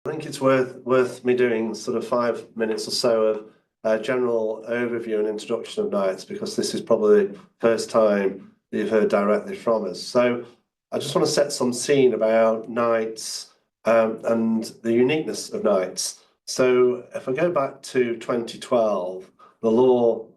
I think it's worth me doing sort of 5 minutes or so of a general overview and introduction of Knights, because this is probably the first time you've heard directly from us. So I just want to set some scene about Knights and the uniqueness of Knights. So if I go back to 2012, the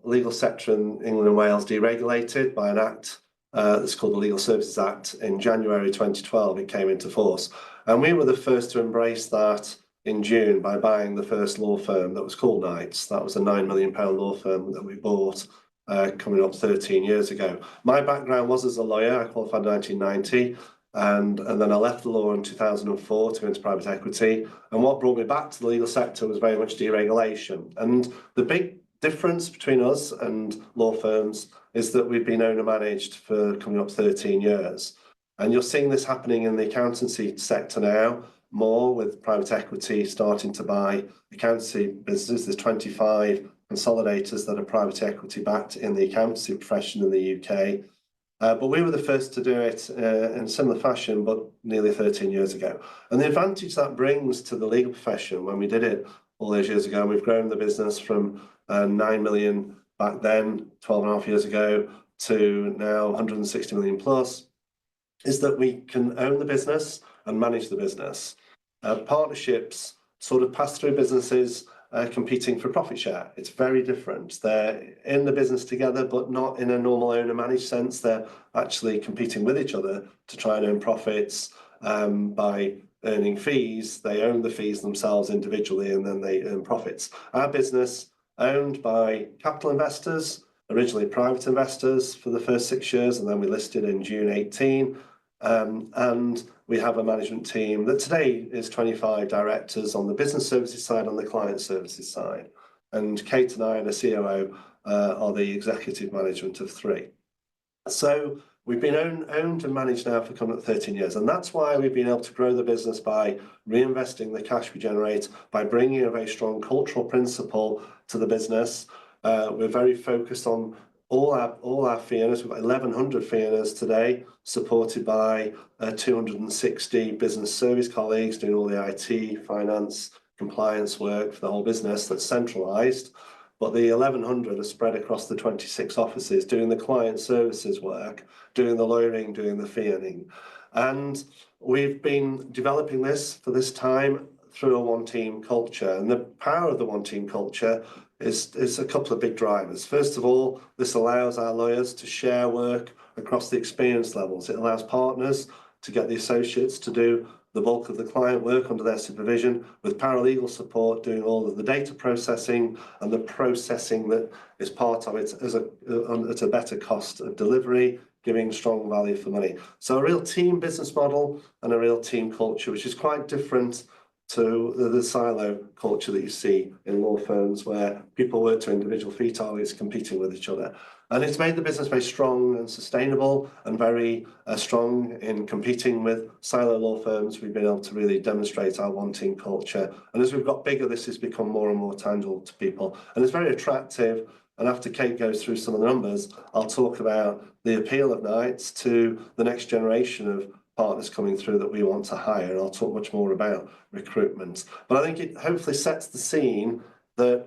legal sector in England and Wales deregulated by an act that's called the Legal Services Act. In January 2012, it came into force. And we were the first to embrace that in June by buying the first law firm that was called Knights. That was a £9 million law firm that we bought coming up 13 years ago. My background was as a lawyer. I qualified in 1990. And then I left the law in 2004 to go into private equity. And what brought me back to the legal sector was very much deregulation. And the big difference between us and law firms is that we've been owner managed for coming up 13 years. And you're seeing this happening in the accountancy sector now, more with private equity starting to buy accountancy businesses. There's 25 consolidators that are private equity backed in the accountancy profession in the UK. But we were the first to do it in similar fashion, but nearly 13 years ago. And the advantage that brings to the legal profession when we did it all those years ago, and we've grown the business from 9 million back then, 12 and a half years ago, to now 160 million plus, is that we can own the business and manage the business. Partnerships sort of pass through businesses competing for profit share. It's very different. They're in the business together, but not in a normal owner-managed sense. They're actually competing with each other to try and earn profits by earning fees. They own the fees themselves individually, and then they earn profits. Our business, owned by capital investors, originally private investors for the first 6 years, and then we listed in June 18. And we have a management team that today is 25 directors on the business services side, on the client services side. And Kate and I and the COO are the executive management of 3. So we've been owned and managed now for coming up 13 years. And that's why we've been able to grow the business by reinvesting the cash we generate, by bringing a very strong cultural principle to the business. We're very focused on all our fee earners. We've got 1,100 fee earners today, supported by 260 business service colleagues doing all the IT, finance, compliance work for the whole business that's centralised. But the 1,100 are spread across the 26 offices, doing the client services work, doing the lawyering, doing the fee earning. And we've been developing this for this time through a one-team culture. And the power of the one-team culture is a couple of big drivers. First of all, this allows our lawyers to share work across the experience levels. It allows partners to get the associates to do the bulk of the client work under their supervision, with paralegal support doing all of the data processing and the processing that is part of it at a better cost of delivery, giving strong value for money. So a real team business model and a real team culture, which is quite different to the silo culture that you see in law firms, where people work to individual fee targets competing with each other. And it's made the business very strong and sustainable, and very strong in competing with silo law firms. We've been able to really demonstrate our one-team culture. And as we've got bigger, this has become more and more tangible to people. And it's very attractive. And after Kate goes through some of the numbers, I'll talk about the appeal of Knights to the next generation of partners coming through that we want to hire, and I'll talk much more about recruitment. But I think it hopefully sets the scene that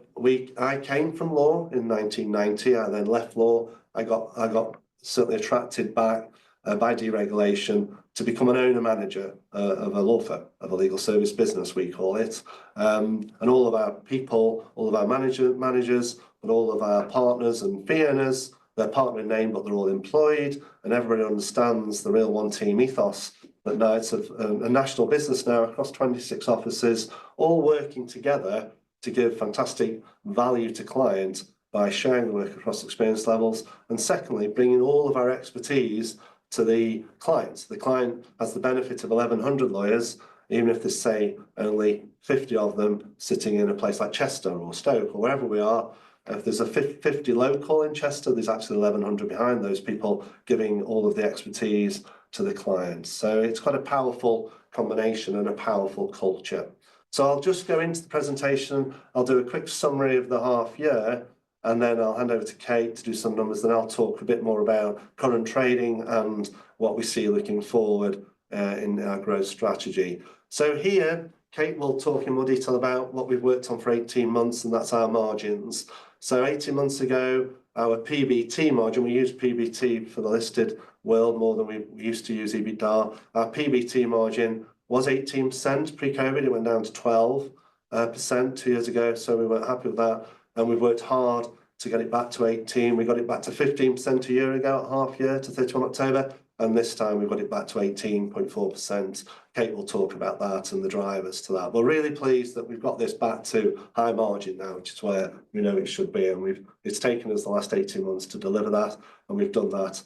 I came from law in 1990. I then left law. I got certainly attracted back by deregulation to become an owner manager of a law firm, of a legal service business, we call it. And all of our people, all of our managers, but all of our partners and fee earners, they're partner in name, but they're all employed, and everybody understands the real one-team ethos that Knights have a national business now across 26 offices, all working together to give fantastic value to clients by sharing the work across experience levels, and secondly, bringing all of our expertise to the clients. The client has the benefit of 1,100 lawyers, even if there's, say, only 50 of them sitting in a place like Chester or Stoke or wherever we are. If there's a 50 local in Chester, there's actually 1,100 behind those people giving all of the expertise to the clients. So it's quite a powerful combination and a powerful culture. So I'll just go into the presentation. I'll do a quick summary of the half year, and then I'll hand over to Kate to do some numbers. Then I'll talk a bit more about current trading and what we see looking forward in our growth strategy. So here, Kate will talk in more detail about what we've worked on for 18 months, and that's our margins. So 18 months ago, our PBT margin, we used PBT for the listed world more than we used to use EBITDA. Our PBT margin was 18% pre-COVID. It went down to 12% 2 years ago, so we weren't happy with that. And we've worked hard to get it back to 18. We got it back to 15% a year ago at half year to 31 October. And this time we've got it back to 18.4%. Kate will talk about that and the drivers to that. We're really pleased that we've got this back to high margin now, which is where we know it should be. And it's taken us the last 18 months to deliver that. And we've done that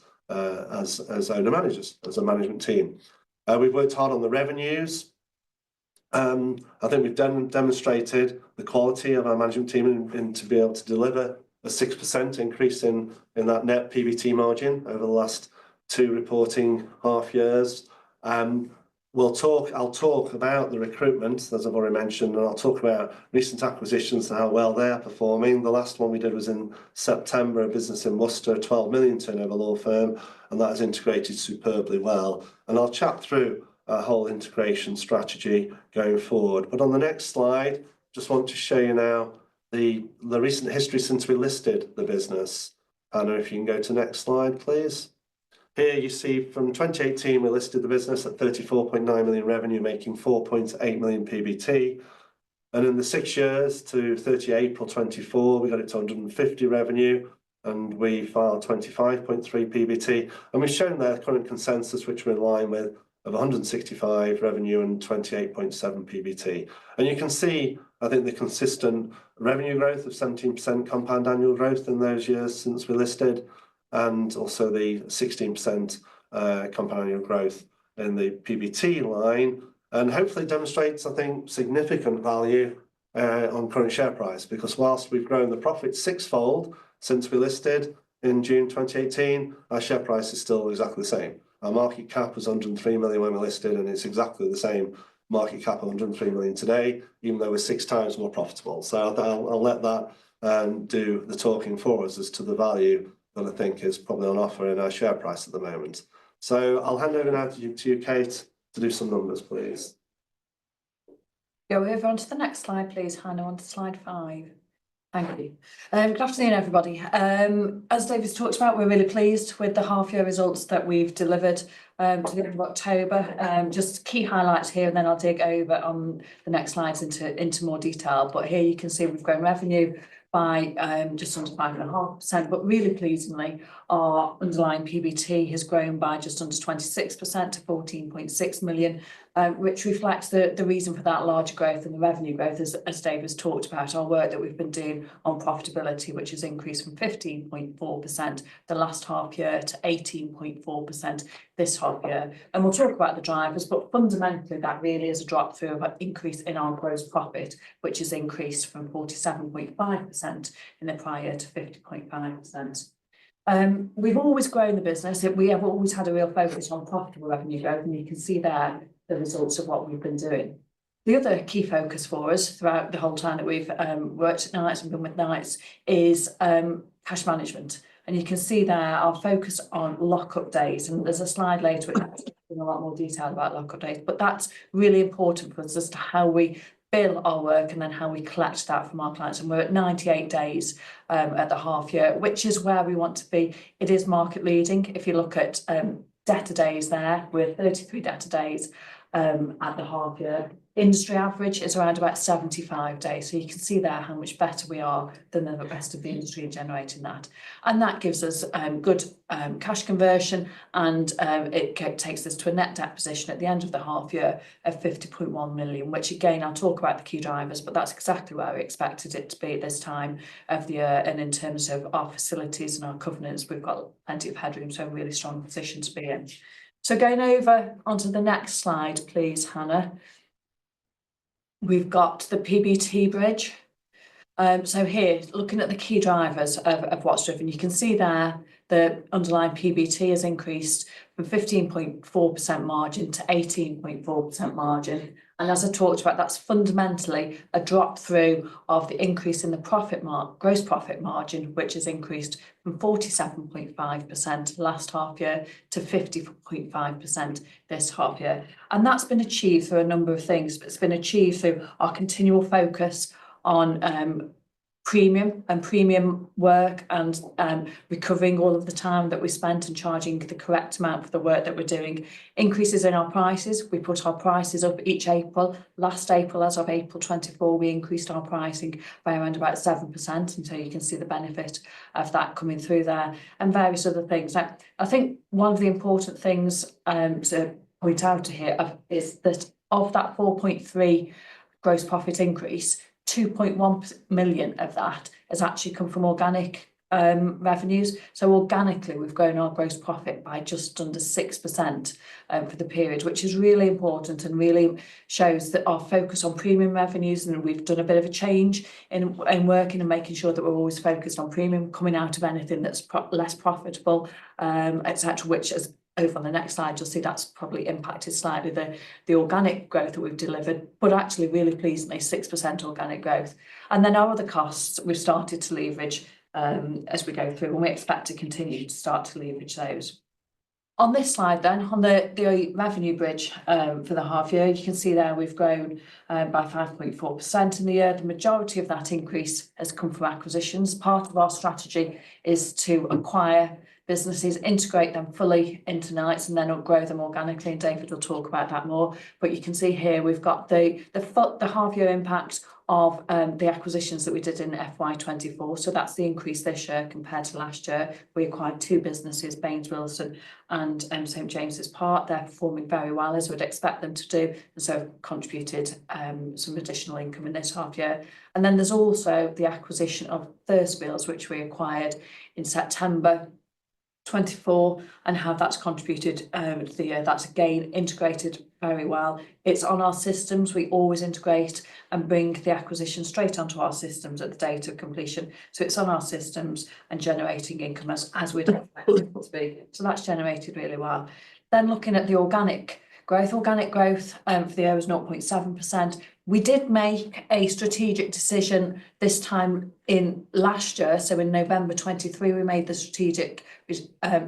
as owner managers, as a management team. We've worked hard on the revenues. I think we've demonstrated the quality of our management team and to be able to deliver a 6% increase in that net PBT margin over the last 2 reporting half years. I'll talk about the recruitment, as I've already mentioned, and I'll talk about recent acquisitions and how well they are performing. The last one we did was in September, a business in Worcester, a 12 million turnover law firm, and that has integrated superbly well. And I'll chat through our whole integration strategy going forward. But on the next slide, just want to show you now the recent history since we listed the business. Hannah, if you can go to next slide, please. Here you see from 2018, we listed the business at 34.9 million revenue, making 4.8 million PBT. And in the 6 years to 30 April 24, we got it to 150 revenue and we filed 25.3 PBT. And we've shown there current consensus, which we're in line with, of 165 revenue and 28.7 PBT. And you can see, I think, the consistent revenue growth of 17% compound annual growth in those years since we listed, and also the 16% compound annual growth in the PBT line, and hopefully demonstrates, I think, significant value on current share price, because whilst we've grown the profit 6-fold since we listed in June 2018, our share price is still exactly the same. Our market cap was 103 million when we listed, and it's exactly the same market cap of 103 million today, even though we're 6 times more profitable. So I'll let that do the talking for us as to the value that I think is probably on offer in our share price at the moment. So I'll hand over now to you, Kate, to do some numbers, please. Go over onto the next slide, please, Hannah, onto slide 5. Thank you. Good afternoon, everybody. As David's talked about, we're really pleased with the half-year results that we've delivered to the end of October. Just key highlights here, and then I'll dig over on the next slides into more detail. But here you can see we've grown revenue by just under 5.5%, but really pleasingly, our underlying PBT has grown by just under 26% to 14.6 million, which reflects the reason for that larger growth and the revenue growth, as Dave has talked about, our work that we've been doing on profitability, which has increased from 15.4% the last half year to 18.4% this half year. And we'll talk about the drivers, but fundamentally that really is a drop through of an increase in our gross profit, which has increased from 47.5% in the prior to 50.5%. We've always grown the business. We have always had a real focus on profitable revenue growth, and you can see there the results of what we've been doing. The other key focus for us throughout the whole time that we've worked at Knights and been with Knights is cash management. And you can see there our focus on lock-up days, and there's a slide later which has a lot more detail about lock-up days, but that's really important for us as to how we bill our work and then how we collect that from our clients. And we're at 98 days at the half year, which is where we want to be. It is market leading. If you look at debtor days there, we're 33 debtor days at the half year. Industry average is around about 75 days. So you can see there how much better we are than the rest of the industry in generating that. And that gives us good cash conversion, and it takes us to a net debt position at the end of the half year of 50.1 million, which again, I'll talk about the key drivers, but that's exactly where we expected it to be at this time of the year. And in terms of our facilities and our covenants, we've got plenty of headroom, so a really strong position to be in. So going over onto the next slide, please, Hannah. We've got the PBT bridge. So here, looking at the key drivers of what's driven, you can see there the underlying PBT has increased from 15.4% margin to 18.4% margin. And as I talked about, that's fundamentally a drop through of the increase in the gross profit margin, which has increased from 47.5% last half year to 50.5% this half year. And that's been achieved through a number of things. It's been achieved through our continual focus on premium work and recovering all of the time that we spent and charging the correct amount for the work that we're doing. Increases in our prices. We put our prices up each April. Last April, as of April 24, we increased our pricing by around about 7%, and so you can see the benefit of that coming through there, and various other things. Now, I think one of the important things to point out here is that of that 4.3 gross profit increase, 2.1 million of that has actually come from organic revenues. So organically, we've grown our gross profit by just under 6% for the period, which is really important and really shows that our focus on premium revenues, and we've done a bit of a change in working and making sure that we're always focused on premium, coming out of anything that's less profitable, etc., which is over on the next slide, you'll see that's probably impacted slightly the organic growth that we've delivered, but actually really pleasingly 6% organic growth. And then our other costs, we've started to leverage as we go through, and we expect to continue to start to leverage those. On this slide then, on the revenue bridge for the half year, you can see there we've grown by 5.4% in the year. The majority of that increase has come from acquisitions. Part of our strategy is to acquire businesses, integrate them fully into Knights, and then grow them organically, and David will talk about that more. But you can see here we've got the half-year impact of the acquisitions that we did in FY24. So that's the increase this year compared to last year. We acquired 2 businesses, Baines Wilson and St James's Park. They're performing very well, as we'd expect them to do, and so have contributed some additional income in this half year. And then there's also the acquisition of Thursfields, which we acquired in September 24, and how that's contributed to the year. That's again integrated very well. It's on our systems. We always integrate and bring the acquisition straight onto our systems at the date of completion. So it's on our systems and generating income as we'd expect it to be. So that's generated really well. Then looking at the organic growth for the year was 0.7%. We did make a strategic decision this time in last year. So in November 23, we made the strategic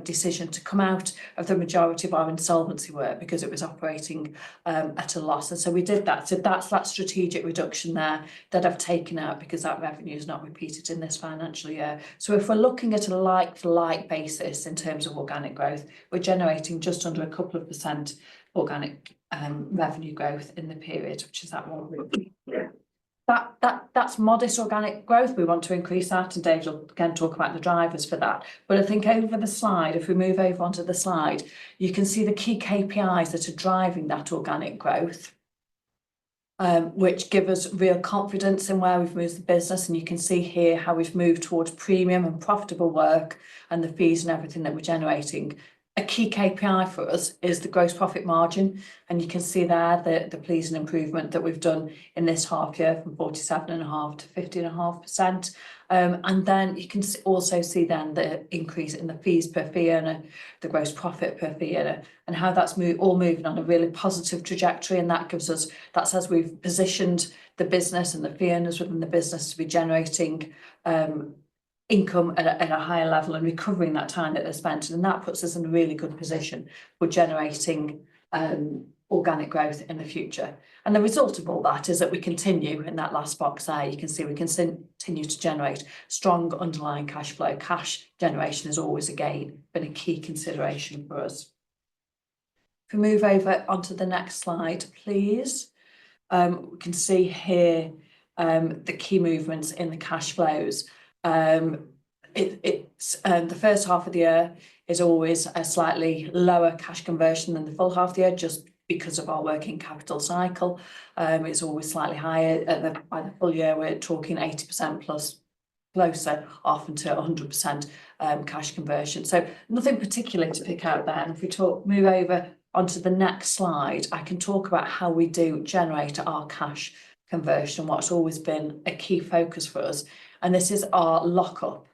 decision to come out of the majority of our insolvency work because it was operating at a loss. And so we did that. So that's that strategic reduction there that I've taken out because that revenue is not repeated in this financial year. So if we're looking at a like-for-like basis in terms of organic growth, we're generating just under a couple of percent organic revenue growth in the period, which is that one. That's modest organic growth. We want to increase that, and Dave will again talk about the drivers for that. But I think over the slide, if we move over onto the slide, you can see the key KPIs that are driving that organic growth, which give us real confidence in where we've moved the business. And you can see here how we've moved towards premium and profitable work and the fees and everything that we're generating. A key KPI for us is the gross profit margin, and you can see there the pleasing improvement that we've done in this half year from 47.5% to 50.5%. And then you can also see then the increase in the fees per fee earner, the gross profit per fee earner, and how that's all moving on a really positive trajectory. And that gives us, that's as we've positioned the business and the fee earners within the business to be generating income at a higher level and recovering that time that they're spent, and that puts us in a really good position for generating organic growth in the future. And the result of all that is that we continue in that last box there. You can see we continue to generate strong underlying cash flow. Cash generation has always again been a key consideration for us. If we move over onto the next slide, please, we can see here the key movements in the cash flows. It's the first half of the year is always a slightly lower cash conversion than the full half of the year, just because of our working capital cycle. It's always slightly higher. By the full year, we're talking 80% plus, closer often to 100% cash conversion. So nothing particular to pick out there. And if we move over onto the next slide, I can talk about how we do generate our cash conversion, what's always been a key focus for us. And this is our lockup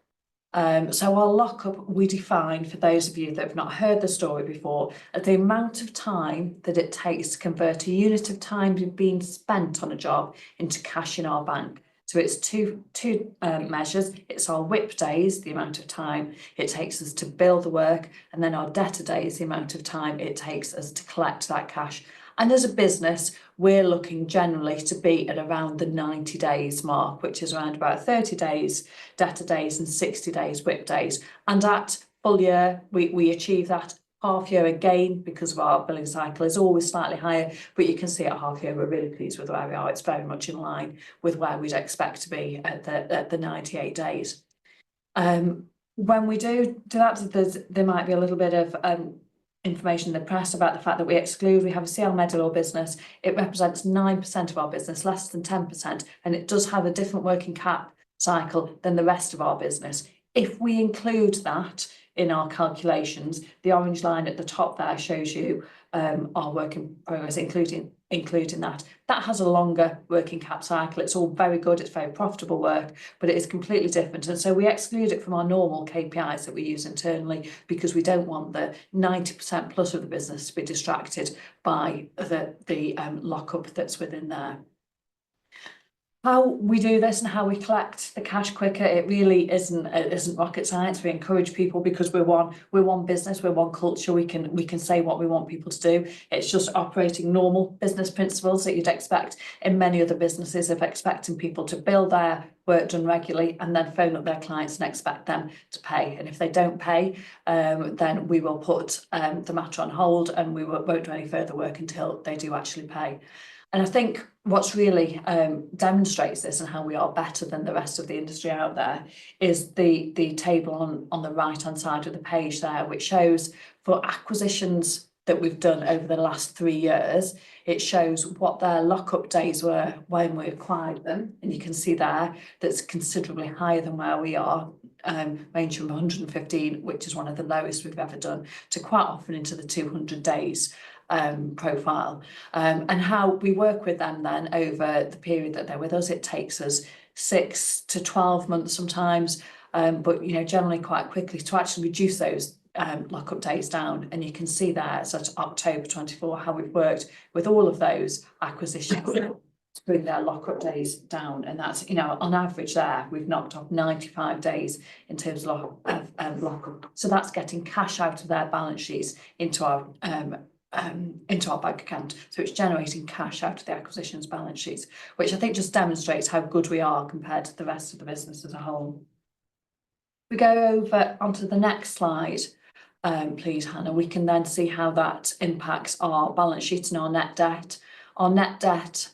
So our lockup we define, for those of you that have not heard the story before, as the amount of time that it takes to convert a unit of time being spent on a job into cash in our bank. So it's two measures. It's our WIP days, the amount of time it takes us to bill the work, and then our debtor days, the amount of time it takes us to collect that cash. And as a business, we're looking generally to be at around the 90 days mark, which is around about 30 days debtor days and 60 days WIP days. And at full year, we achieve that. Half year again, because of our billing cycle, is always slightly higher, but you can see at half year we're really pleased with where we are. It's very much in line with where we'd expect to be at the 98 days. When we do that, there might be a little bit of information in the press about the fact that we have a CL Medilaw business. It represents 9% of our business, less than 10%, and it does have a different working cap cycle than the rest of our business. If we include that in our calculations, the orange line at the top there shows you our work in progress, including that. That has a longer working cap cycle. It's all very good, it's very profitable work, but it is completely different. And so we exclude it from our normal KPIs that we use internally, because we don't want the 90% plus of the business to be distracted by the lockup that's within there. How we do this and how we collect the cash quicker, it really isn't rocket science. We encourage people, because we're one business, we're one culture. We can say what we want people to do. It's just operating normal business principles that you'd expect in many other businesses, of expecting people to bill their work done regularly and then phone up their clients and expect them to pay. And if they don't pay, then we will put the matter on hold, and we won't do any further work until they do actually pay. And I think what's really demonstrates this and how we are better than the rest of the industry out there is the table on the right hand side of the page there, which shows for acquisitions that we've done over the last 3 years. It shows what their lockup days were when we acquired them, and you can see there that's considerably higher than where we are, ranging from 115, which is one of the lowest we've ever done, to quite often into the 200 days profile. And how we work with them then over the period that they're with us, it takes us 6 to 12 months sometimes, but generally quite quickly, to actually reduce those lockup days down. And you can see there, it's at October 24, how we've worked with all of those acquisitions to bring their lockup days down. And that's, on average there, we've knocked off 95 days in terms of lockup. So that's getting cash out of their balance sheets into our bank account. So it's generating cash out of the acquisitions balance sheets, which I think just demonstrates how good we are compared to the rest of the business as a whole. We go over onto the next slide, please, Hannah. We can then see how that impacts our balance sheet and our net debt. Our net debt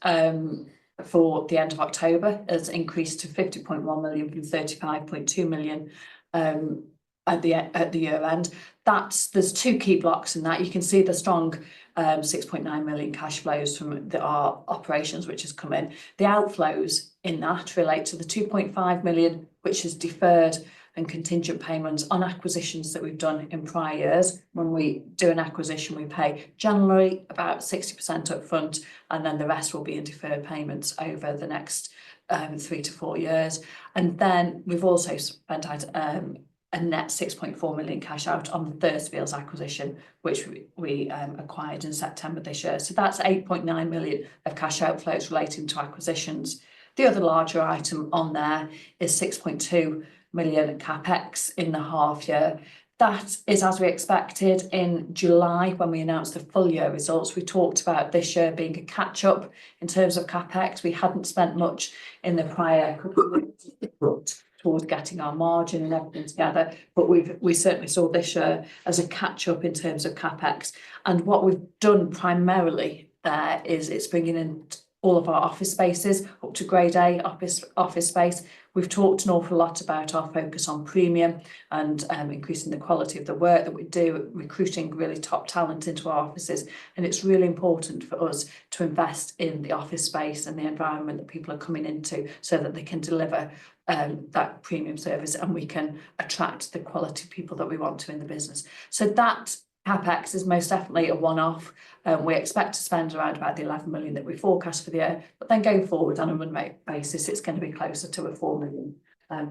for the end of October has increased to 50.1 million from 35.2 million at the year end. There's two key blocks in that. You can see the strong 6.9 million cash flows from our operations, which has come in. The outflows in that relate to the 2.5 million, which is deferred and contingent payments on acquisitions that we've done in prior years. When we do an acquisition, we pay generally about 60% up front, and then the rest will be in deferred payments over the next 3 to 4 years. And then we've also spent a net 6.4 million cash out on the Thursfields acquisition, which we acquired in September this year. So that's 8.9 million of cash outflows relating to acquisitions. The other larger item on there is 6.2 million capex in the half year. That is as we expected. In July, when we announced the full year results, we talked about this year being a catch up in terms of capex. We hadn't spent much in the prior couple of years towards getting our margin and everything together, but we certainly saw this year as a catch up in terms of capex. And what we've done primarily there is it's bringing in all of our office spaces up to grade A office space. We've talked an awful lot about our focus on premium and increasing the quality of the work that we do, recruiting really top talent into our offices. And it's really important for us to invest in the office space and the environment that people are coming into, so that they can deliver that premium service and we can attract the quality people that we want to in the business. So that capex is most definitely a one-off. We expect to spend around about the 11 million that we forecast for the year, but then going forward on a run rate basis, it's going to be closer to a 4 million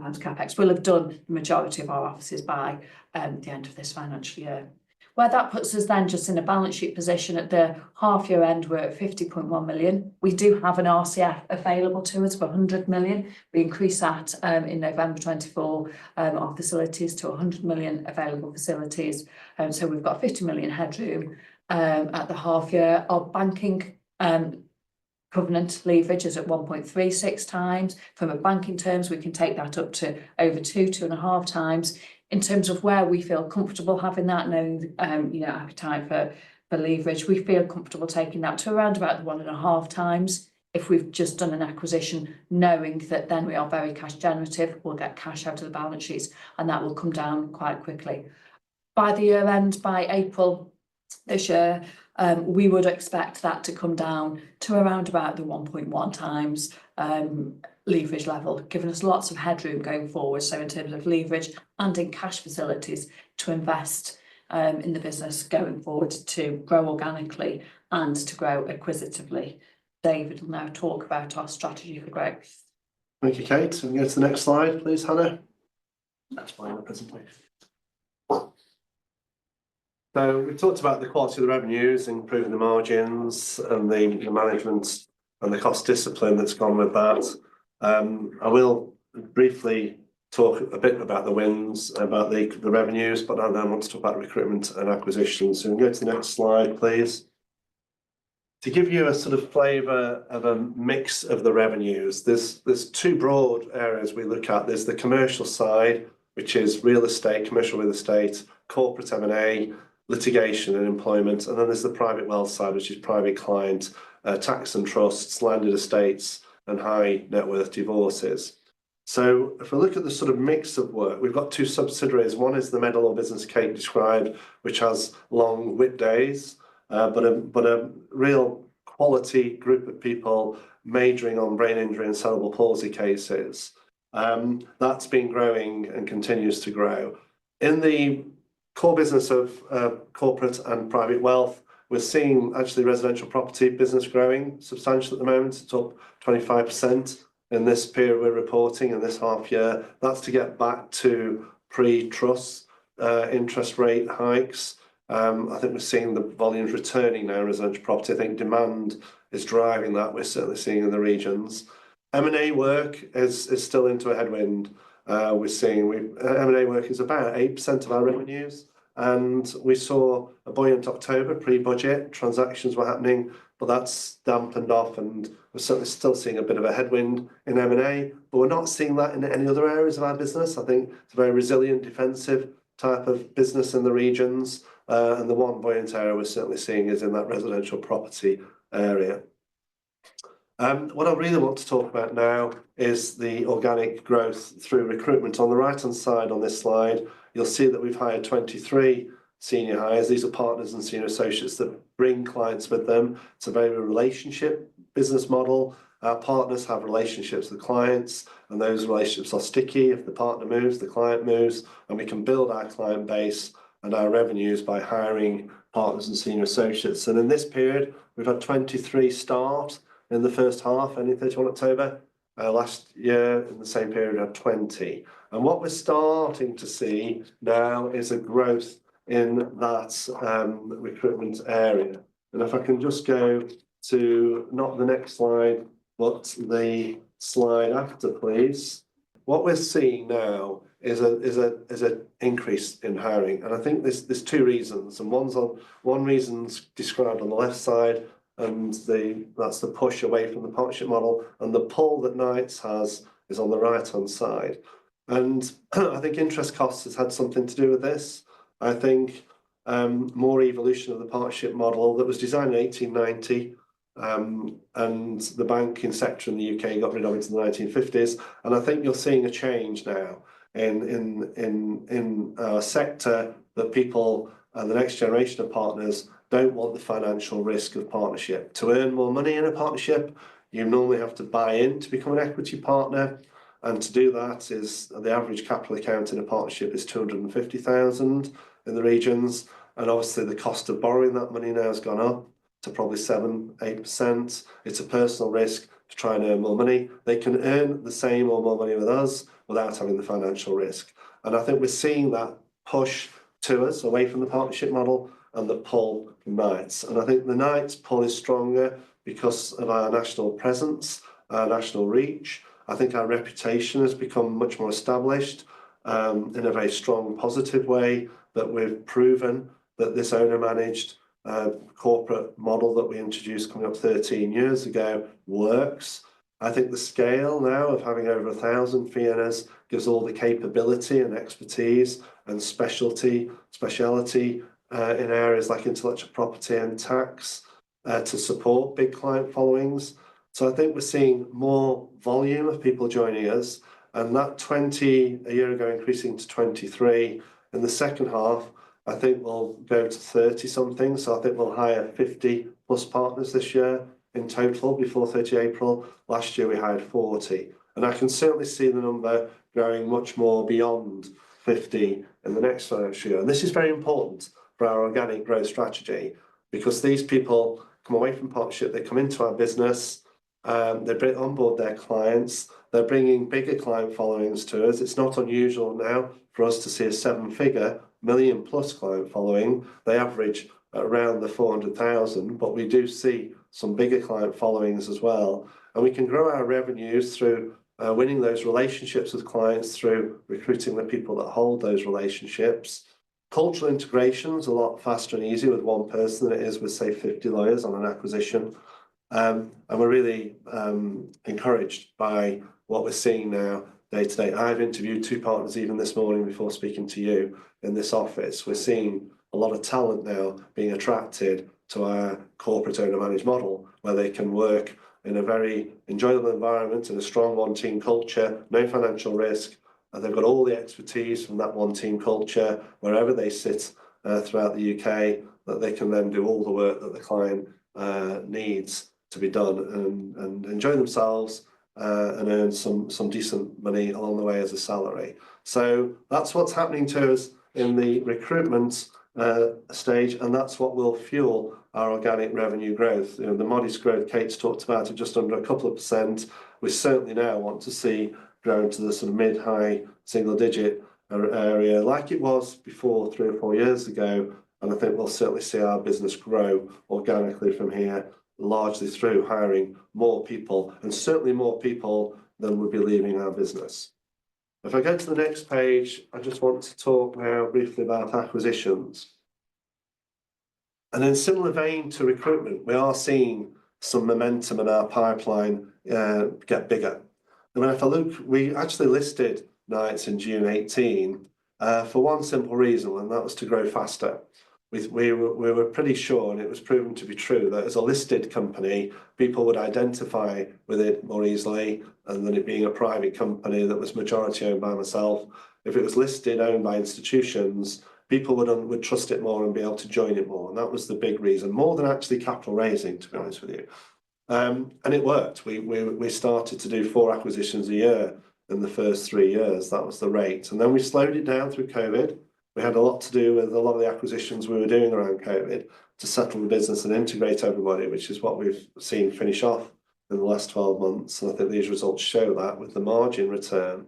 pounds capex. We'll have done the majority of our offices by the end of this financial year. Where that puts us then just in a balance sheet position at the half year end, we're at 50.1 million. We do have an RCF available to us for 100 million. We increased that in November 24, our facilities to 100 million available facilities. So we've got 50 million headroom at the half year. Our banking covenant leverage is at 1.36 times. From a banking terms, we can take that up to over 2.5 times. In terms of where we feel comfortable having that, knowing appetite for leverage, we feel comfortable taking that to around about the 1.5 times. If we've just done an acquisition, knowing that then we are very cash generative, we'll get cash out of the balance sheets, and that will come down quite quickly. By the year end, by April this year, we would expect that to come down to around about the 1.1 times leverage level, giving us lots of headroom going forward. So in terms of leverage and in cash facilities to invest in the business going forward, to grow organically and to grow acquisitively. David will now talk about our strategy for growth. Thank you, Kate. And go to the next slide, please, Hannah. That's fine, the presentation. So we've talked about the quality of the revenues, improving the margins and the management and the cost discipline that's gone with that. I will briefly talk a bit about the wins, about the revenues, but I then want to talk about recruitment and acquisition. So we can go to the next slide, please. To give you a sort of flavour of a mix of the revenues, there's two broad areas we look at. There's the commercial side, which is real estate, commercial real estate, corporate M&A, litigation and employment, and then there's the private wealth side, which is private client, tax and trusts, landed estates, and high net worth divorces. So if we look at the sort of mix of work, we've got two subsidiaries. One is the Medal Law business Kate described, which has long WIT days, but a real quality group of people majoring on brain injury and cerebral palsy cases. That's been growing and continues to grow. In the core business of corporate and private wealth, we're seeing actually residential property business growing substantially at the moment. It's up 25% in this period we're reporting in this half year. That's to get back to pre-trust interest rate hikes. I think we're seeing the volumes returning now in residential property. I think demand is driving that. We're certainly seeing in the regions. M&A work is still into a headwind. We're seeing M&A work is about 8% of our revenues, and we saw a buoyant October pre-budget. Transactions were happening, but that's dampened off, and we're certainly still seeing a bit of a headwind in M&A, but we're not seeing that in any other areas of our business. I think it's a very resilient, defensive type of business in the regions, and the one buoyant area we're certainly seeing is in that residential property area. What I really want to talk about now is the organic growth through recruitment. On the right-hand side on this slide, you'll see that we've hired 23 senior hires. These are partners and senior associates that bring clients with them. It's a very relationship business model. Our partners have relationships with clients, and those relationships are sticky. If the partner moves, the client moves, and we can build our client base and our revenues by hiring partners and senior associates. And in this period, we've had 23 start in the first half, ending 31 October. Last year, in the same period, we had 20. And what we're starting to see now is a growth in that recruitment area. And if I can just go to not the next slide, but the slide after, please. What we're seeing now is an increase in hiring, and I think there's two reasons. And one reason's described on the left side, and that's the push away from the partnership model, and the pull that Knights has is on the right-hand side. And I think interest costs has had something to do with this. I think more evolution of the partnership model that was designed in 1890, and the banking sector in the UK got rid of it in the 1950s. And I think you're seeing a change now in our sector, that people and the next generation of partners don't want the financial risk of partnership. To earn more money in a partnership, you normally have to buy in to become an equity partner. And to do that is the average capital account in a partnership is 250,000 in the regions. And obviously the cost of borrowing that money now has gone up to probably 7-8%. It's a personal risk. to try and earn more money. They can earn the same or more money with us without having the financial risk. And I think we're seeing that push to us away from the partnership model and the pull from Knights. And I think the Knights pull is stronger because of our national presence, our national reach. I think our reputation has become much more established in a very strong, positive way, that we've proven that this owner-managed corporate model that we introduced coming up 13 years ago works. I think the scale now of having over 1,000 fee earners gives all the capability and expertise and speciality in areas like intellectual property and tax to support big client followings. So I think we're seeing more volume of people joining us, and that 20 a year ago increasing to 23 in the second half, I think we'll go to 30 something. So I think we'll hire 50 plus partners this year in total before 30 April. Last year we hired 40, and I can certainly see the number growing much more beyond 50 in the next financial year. And this is very important for our organic growth strategy, because these people come away from partnership, they come into our business, they bring on board their clients, they're bringing bigger client followings to us. It's not unusual now for us to see a 7-figure million plus client following. They average around the 400,000, but we do see some bigger client followings as well. And we can grow our revenues through winning those relationships with clients, through recruiting the people that hold those relationships. Cultural integration's a lot faster and easier with one person than it is with, say, 50 lawyers on an acquisition. And we're really encouraged by what we're seeing now day to day. I've interviewed 2 partners even this morning before speaking to you in this office. We're seeing a lot of talent now being attracted to our corporate owner-managed model, where they can work in a very enjoyable environment, in a strong one-team culture, no financial risk. And they've got all the expertise from that one-team culture wherever they sit throughout the UK, that they can then do all the work that the client needs to be done and enjoy themselves and earn some decent money along the way as a salary. So that's what's happening to us in the recruitment stage, and that's what will fuel our organic revenue growth. You know, the modest growth Kate's talked about at just under a couple of %. We certainly now want to see grow into the sort of mid-high single-digit area, like it was before 3 or 4 years ago. And I think we'll certainly see our business grow organically from here, largely through hiring more people, and certainly more people than would be leaving our business. If I go to the next page, I just want to talk now briefly about acquisitions. And in similar vein to recruitment, we are seeing some momentum in our pipeline get bigger. I mean, if I look, we actually listed Knights in June 18 for one simple reason, and that was to grow faster. We were pretty sure, and it was proven to be true, that as a listed company, people would identify with it more easily, and than it being a private company that was majority owned by myself. If it was listed, owned by institutions, people would trust it more and be able to join it more. And that was the big reason, more than actually capital raising, to be honest with you. And it worked. We started to do 4 acquisitions a year in the first 3 years. That was the rate. And then we slowed it down through COVID. We had a lot to do with a lot of the acquisitions we were doing around COVID to settle the business and integrate everybody, which is what we've seen finish off in the last 12 months. And I think these results show that with the margin return.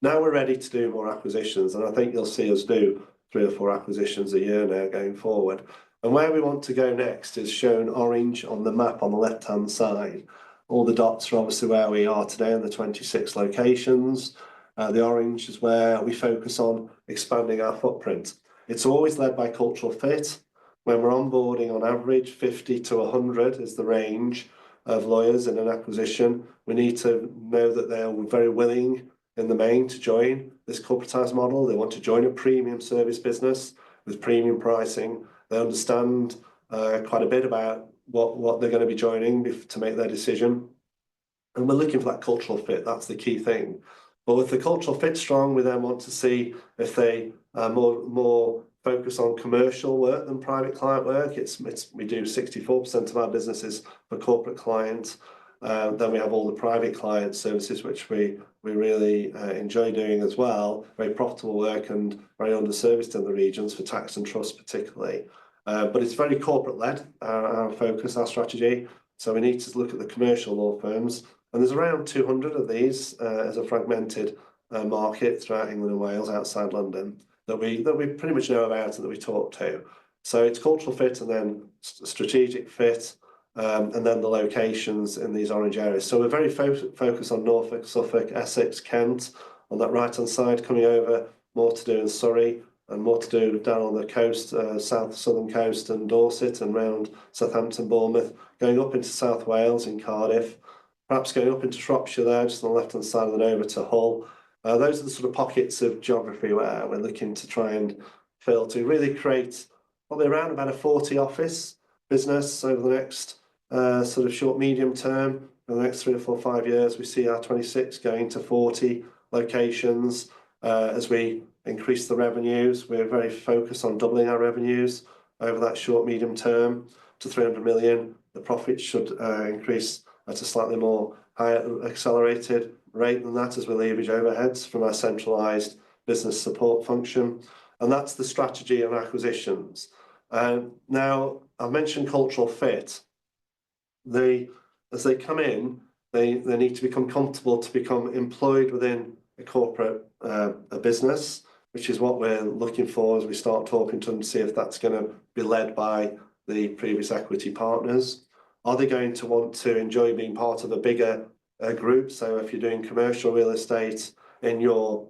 Now we're ready to do more acquisitions, and I think you'll see us do 3 or 4 acquisitions a year now going forward. And where we want to go next is shown orange on the map on the left-hand side. All the dots are obviously where we are today in the 26 locations. The orange is where we focus on expanding our footprint. It's always led by cultural fit. When we're onboarding, on average, 50 to 100 is the range of lawyers in an acquisition. We need to know that they're very willing in the main to join this corporatized model. They want to join a premium service business with premium pricing. They understand quite a bit about what they're going to be joining to make their decision. And we're looking for that cultural fit. That's the key thing. But with the cultural fit strong, we then want to see if they are more focus on commercial work than private client work. We do 64% of our businesses for corporate clients. Then we have all the private client services, which we really enjoy doing as well. Very profitable work and very underserviced in the regions for tax and trust particularly. But it's very corporate led, our focus, our strategy. So we need to look at the commercial law firms. And there's around 200 of these as a fragmented market throughout England and Wales, outside London, that we pretty much know about and that we talk to. So it's cultural fit and then strategic fit, and then the locations in these orange areas. So we're very focused on Norfolk, Suffolk, Essex, Kent, on that right-hand side, coming over, more to do in Surrey, and more to do down on the coast, southern coast and Dorset and round Southampton, Bournemouth, going up into South Wales in Cardiff, perhaps going up into Shropshire there, just on the left-hand side, and then over to Hull. Those are the sort of pockets of geography where we're looking to try and fill to really create probably around about a 40 office business over the next sort of short, medium term. In the next 3 or 4 or 5 years, we see our 26 going to 40 locations as we increase the revenues. We're very focused on doubling our revenues over that short, medium term to 300 million. The profits should increase at a slightly more higher accelerated rate than that as we leverage overheads from our centralised business support function. And that's the strategy of acquisitions. Now, I've mentioned cultural fit. As they come in, they need to become comfortable to become employed within a corporate a business, which is what we're looking for as we start talking to them to see if that's going to be led by the previous equity partners. Are they going to want to enjoy being part of a bigger group? So if you're doing commercial real estate in your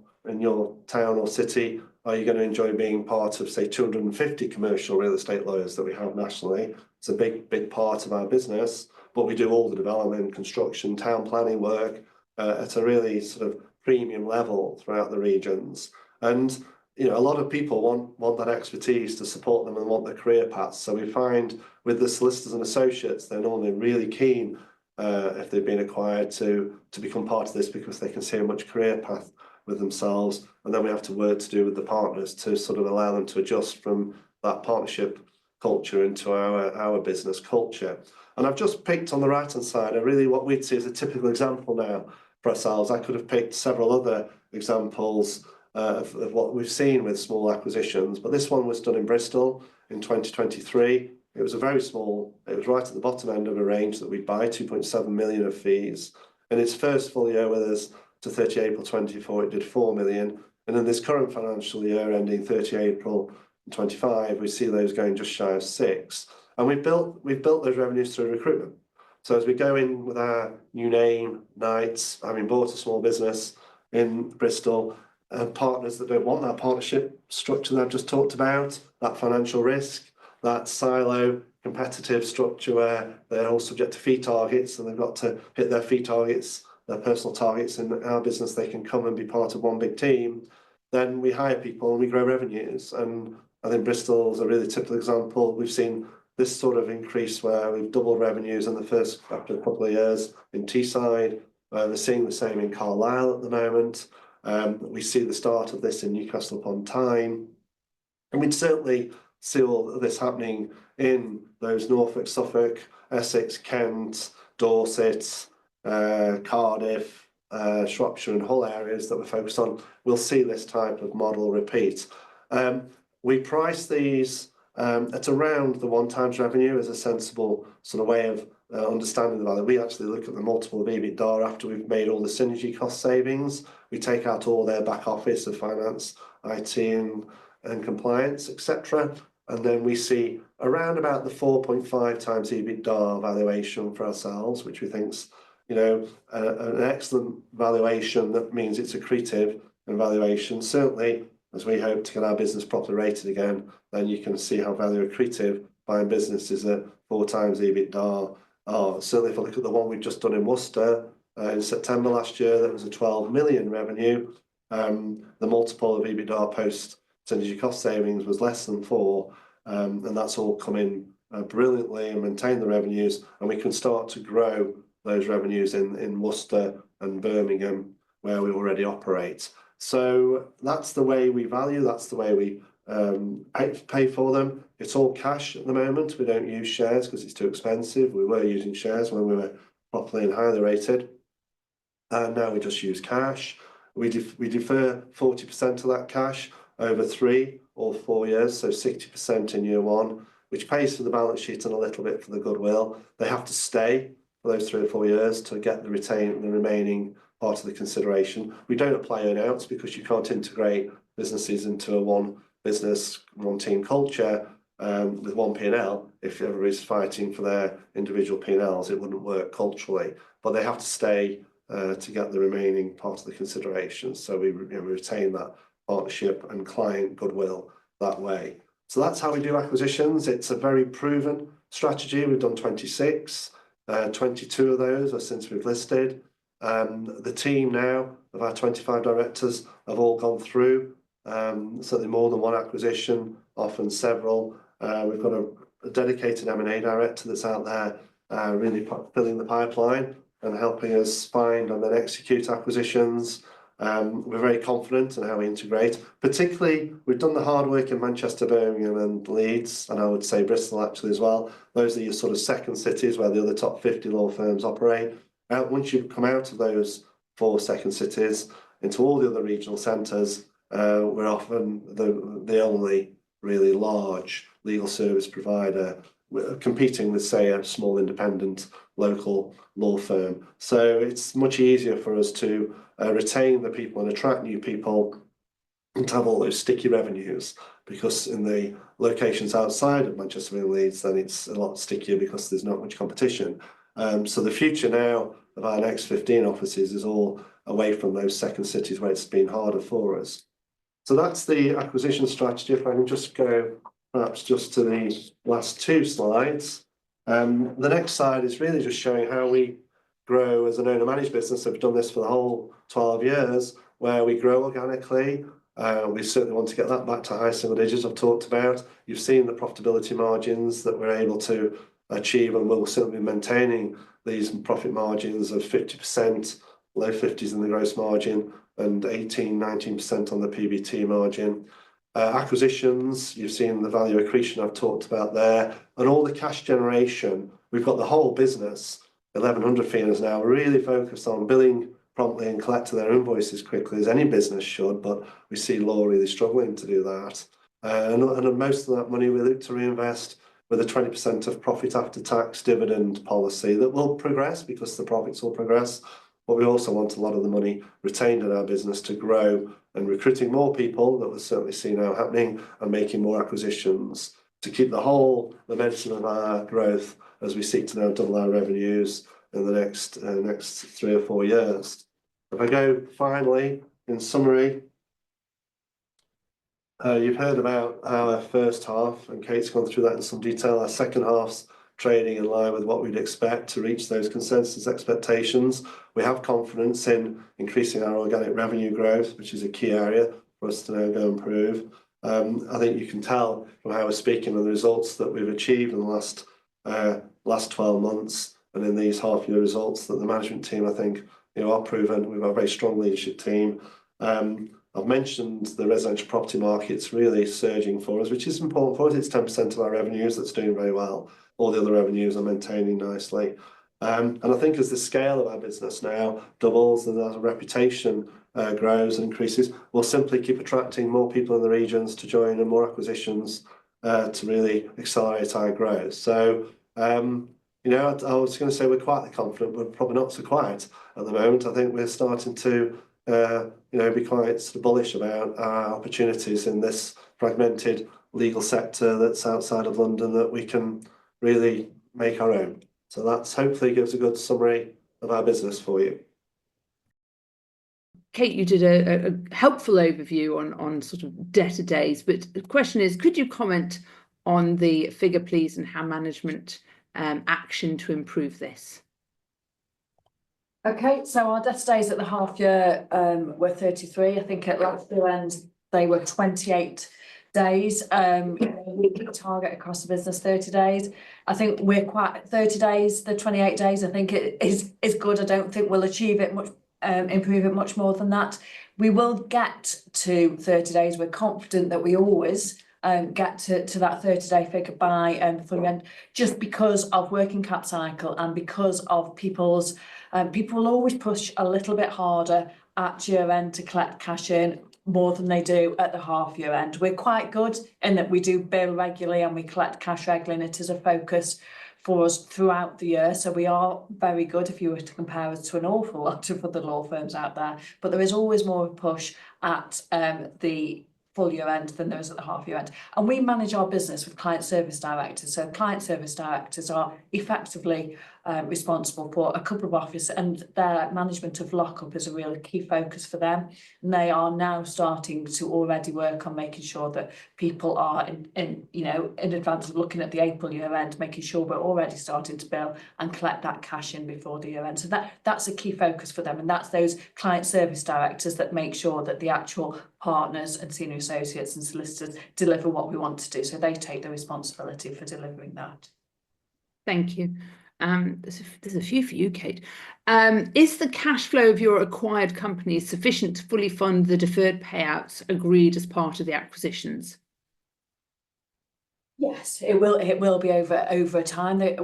town or city, are you going to enjoy being part of, say, 250 commercial real estate lawyers that we have nationally? It's a big part of our business, but we do all the development, construction, town planning work at a really sort of premium level throughout the regions. And a lot of people want that expertise to support them and want their career paths. So we find with the solicitors and associates, they're normally really keen if they've been acquired to become part of this, because they can see a much career path with themselves. And then we have to work to do with the partners to sort of allow them to adjust from that partnership culture into our business culture. And I've just picked on the right-hand side really what we'd see as a typical example now for ourselves. I could have picked several other examples of what we've seen with small acquisitions, but this one was done in Bristol in 2023. It was right at the bottom end of a range that we'd buy, 2.7 million of fees. In its first full year with us to 30 April 24, it did 4 million. And in this current financial year ending 30 April 25, we see those going just shy of 6. And we've built those revenues through recruitment. So as we go in with our new name, Knights, having bought a small business in Bristol, partners that don't want that partnership structure that I've just talked about, that financial risk, that silo competitive structure where they're all subject to fee targets and they've got to hit their fee targets, their personal targets. In our business, they can come and be part of one big team. Then we hire people and we grow revenues. And I think Bristol's a really typical example. We've seen this sort of increase where we've doubled revenues in the first after a couple of years in Teesside. We're seeing the same in Carlisle at the moment. We see the start of this in Newcastle upon Tyne. And we'd certainly see all of this happening in those Norfolk, Suffolk, Essex, Kent, Dorset, Cardiff, Shropshire and Hull areas that we're focused on. We'll see this type of model repeat. We price these at around the 1x revenue as a sensible sort of way of understanding the value. We actually look at the multiple of EBITDA after we've made all the synergy cost savings. We take out all their back office of finance, IT and compliance, etc. And then we see around about the 4.5x EBITDA valuation for ourselves, which we think's an excellent valuation. That means it's accretive in valuation. Certainly, as we hope to get our business properly rated again, then you can see how value accretive buying businesses at 4x EBITDA. Certainly, if I look at the one we've just done in Worcester in September last year, that was a 12 million revenue. The multiple of EBITDA post synergy cost savings was less than 4, and that's all come in brilliantly and maintain the revenues, and we can start to grow those revenues in Worcester and Birmingham where we already operate. So that's the way we value, that's the way we pay for them. It's all cash at the moment. We don't use shares because it's too expensive. We were using shares when we were properly and highly rated. And now we just use cash. We defer 40% of that cash over 3 or 4 years, so 60% in year 1, which pays for the balance sheet and a little bit for the goodwill. They have to stay for those 3 or 4 years to get the remaining part of the consideration. We don't apply earn-outs because you can't integrate businesses into a one business, one team culture with one P&L. If everybody's fighting for their individual P&Ls, it wouldn't work culturally. But they have to stay to get the remaining part of the consideration. So we retain that partnership and client goodwill that way. So that's how we do acquisitions. It's a very proven strategy. We've done 26, 22 of those are since we've listed. The team now of our 25 directors have all gone through certainly more than one acquisition, often several. We've got a dedicated M&A director that's out there really filling the pipeline and helping us find and then execute acquisitions. We're very confident in how we integrate. Particularly, we've done the hard work in Manchester, Birmingham and Leeds, and I would say Bristol actually as well. Those are your sort of second cities where the other top 50 law firms operate. Once you come out of those 4 second cities into all the other regional centres, we're often the only really large legal service provider competing with, say, a small independent local law firm. So it's much easier for us to retain the people and attract new people and to have all those sticky revenues, because in the locations outside of Manchester and Leeds, then it's a lot stickier because there's not much competition. So the future now of our next 15 offices is all away from those second cities where it's been harder for us. So that's the acquisition strategy. If I can just go perhaps just to the last 2 slides. The next slide is really just showing how we grow as an owner-managed business. I've done this for the whole 12 years, where we grow organically. We certainly want to get that back to high single digits I've talked about. You've seen the profitability margins that we're able to achieve, and we'll certainly be maintaining these profit margins of 50%, low 50s in the gross margin, and 18-19% on the PBT margin. Acquisitions, you've seen the value accretion I've talked about there, and all the cash generation. We've got the whole business, 1,100 fee earners now, really focused on billing promptly and collecting their invoices quickly, as any business should, but we see law really struggling to do that. And most of that money we look to reinvest with a 20% of profit after tax dividend policy that will progress because the profits will progress. But we also want a lot of the money retained in our business to grow and recruiting more people, that we'll certainly see now happening, and making more acquisitions to keep the whole momentum of our growth as we seek to now double our revenues in the next 3 or 4 years. If I go finally, in summary, you've heard about our first half, and Kate's gone through that in some detail. Our second half's trading in line with what we'd expect to reach those consensus expectations. We have confidence in increasing our organic revenue growth, which is a key area for us to now go and prove. I think you can tell from how we're speaking and the results that we've achieved in the last 12 months and in these half-year results that the management team, I think, are proven. We've got a very strong leadership team. I've mentioned the residential property market's really surging for us, which is important for us. It's 10% of our revenues that's doing very well. All the other revenues are maintaining nicely. And I think as the scale of our business now doubles and our reputation grows and increases, we'll simply keep attracting more people in the regions to join and more acquisitions to really accelerate our growth. So, I was going to say we're quietly confident, but probably not so quiet at the moment. I think we're starting to be quite sort of bullish about our opportunities in this fragmented legal sector that's outside of London that we can really make our own. So that's hopefully gives a good summary of our business for you. Kate, you did a helpful overview on sort of debtor days, but the question is, could you comment on the figure, please, and how management action to improve this? Okay, so our debtor days at the half year were 33. I think at last year end they were 28 days. We target across the business 30 days. I think we're quite 30 days, the 28 days, I think it is good. I don't think we'll achieve it much, improve it much more than that. We will get to 30 days. We're confident that we always get to that 30-day figure by full end, just because of working cap cycle and because of people's people will always push a little bit harder at year end to collect cash in more than they do at the half year end. We're quite good in that we do bill regularly and we collect cash regularly, and it is a focus for us throughout the year. So we are very good if you were to compare us to an awful lot of other law firms out there. But there is always more of a push at the full year end than there is at the half year end. And we manage our business with client service directors. So client service directors are effectively responsible for a couple of offices, and their management of lockup is a really key focus for them. And they are now starting to already work on making sure that people are in advance of looking at the April year end, making sure we're already starting to bill and collect that cash in before the year end. So that's a key focus for them, and that's those client service directors that make sure that the actual partners and senior associates and solicitors deliver what we want to do. So they take the responsibility for delivering that. Thank you. There's a few for you, Kate. Is the cash flow of your acquired companies sufficient to fully fund the deferred payouts agreed as part of the acquisitions? Yes, it will. It will be over time. That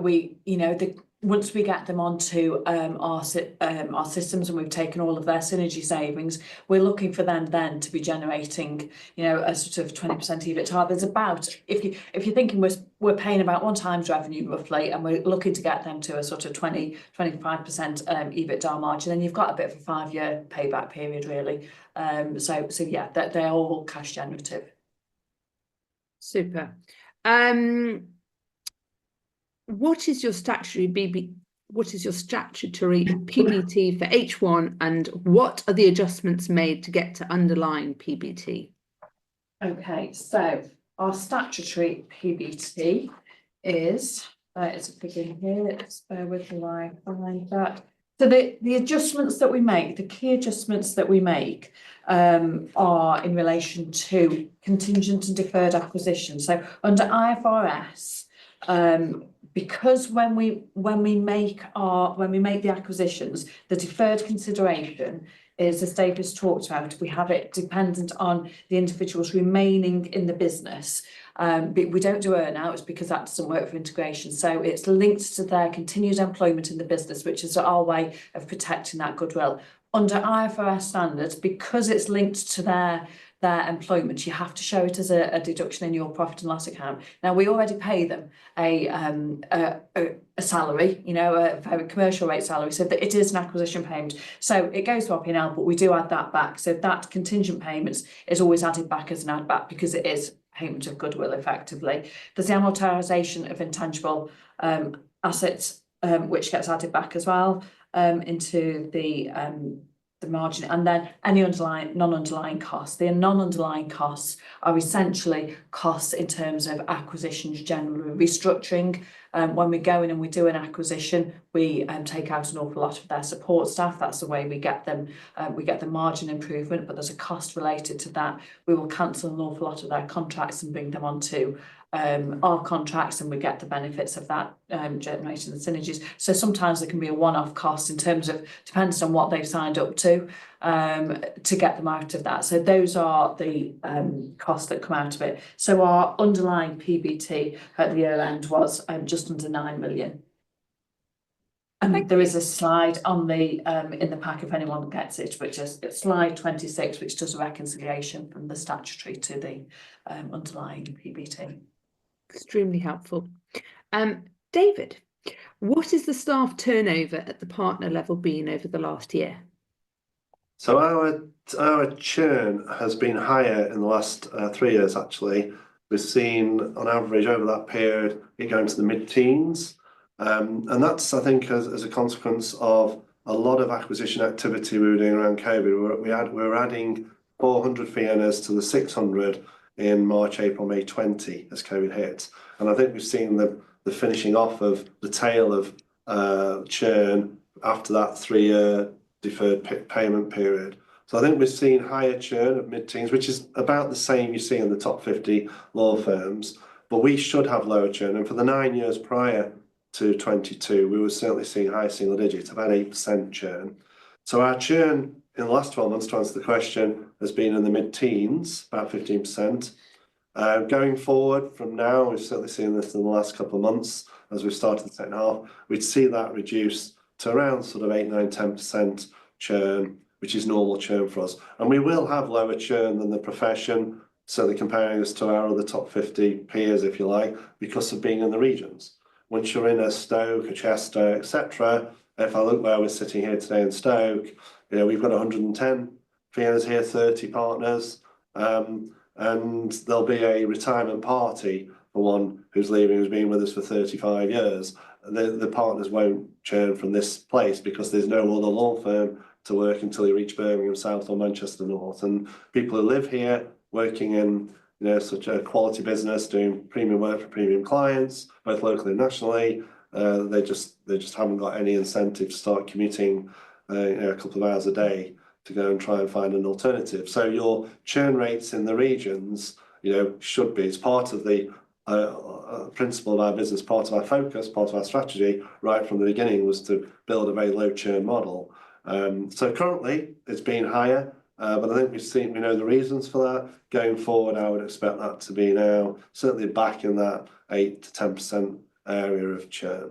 once we get them onto our systems and we've taken all of their synergy savings, we're looking for them then to be generating, a sort of 20% EBITDA. There's about, if you're thinking we're paying about 1 times revenue roughly, and we're looking to get them to a sort of 20-25% EBITDA margin, then you've got a bit of a 5-year payback period really. So yeah, that they're all cash generative. Super. What is your statutory PBT for H1, and what are the adjustments made to get to underlying PBT? Okay, so our statutory PBT is it's a figure here. Just bear with me while I find that. So the adjustments that we make, the key adjustments that we make, are in relation to contingent and deferred acquisition. So under IFRS, because when we make the acquisitions, the deferred consideration is, as David's talked about, we have it dependent on the individuals remaining in the business. But we don't do earn-outs because that doesn't work for integration. So it's linked to their continued employment in the business, which is our way of protecting that goodwill. Under IFRS standards, because it's linked to their employment, you have to show it as a deduction in your profit and loss account. Now, we already pay them a salary, a very commercial rate salary, so that it is an acquisition payment. So it goes to our P&L, but we do add that back. So that contingent payments is always added back as an add back because it is payment of goodwill effectively. There's the amortisation of intangible assets, which gets added back as well into the margin, and then any non-underlying costs. The non-underlying costs are essentially costs in terms of acquisitions, generally restructuring. When we go in and we do an acquisition, we take out an awful lot of their support staff. That's the way we get them. We get the margin improvement, but there's a cost related to that. We will cancel an awful lot of their contracts and bring them onto our contracts, and we get the benefits of that, generating the synergies. So sometimes there can be a one-off cost in terms of, depends on what they've signed up to get them out of that. So those are the costs that come out of it. So our underlying PBT at the year end was just under 9 million. And there is a slide on the in the pack if anyone gets it, which is slide 26, which does a reconciliation from the statutory to the underlying PBT. Extremely helpful. David, what is the staff turnover at the partner level been over the last year? So our churn has been higher in the last 3 years. Actually, we've seen on average over that period it going to the mid-teens, and that's, I think, as a consequence of a lot of acquisition activity we were doing around COVID. We were adding 400 fee earners to the 600 in March, April, May 20 as COVID hit, and I think we've seen the finishing off of the tail of churn after that 3-year deferred payment period. So I think we've seen higher churn of mid-teens, which is about the same you see in the top 50 law firms, but we should have lower churn. And for the 9 years prior to 22, we were certainly seeing high single digits, about 8% churn. So our churn in the last 12 months, to answer the question, has been in the mid-teens, about 15%. Going forward from now, we've certainly seen this in the last couple of months as we've started the second half, we'd see that reduce to around sort of 8, 9, 10% churn, which is normal churn for us. And we will have lower churn than the profession, certainly comparing us to our other top 50 peers, if you like, because of being in the regions. once you're in a Stoke, a Chester, etc. If I look where we're sitting here today in Stoke, you know, we've got 110 fee earners here, 30 partners, and there'll be a retirement party for one who's leaving, who's been with us for 35 years. The partners won't churn from this place because there's no other law firm to work until you reach Birmingham South or Manchester North. And people who live here, working in, you know, such a quality business, doing premium work for premium clients, both locally and nationally, they just haven't got any incentive to start commuting you know, a couple of hours a day to go and try and find an alternative. So your churn rates in the regions, you know, should be, it's part of the principle of our business, part of our focus, part of our strategy right from the beginning was to build a very low churn model. So currently it's been higher, but I think we know the reasons for that. Going forward, I would expect that to be now certainly back in that 8 to 10% area of churn.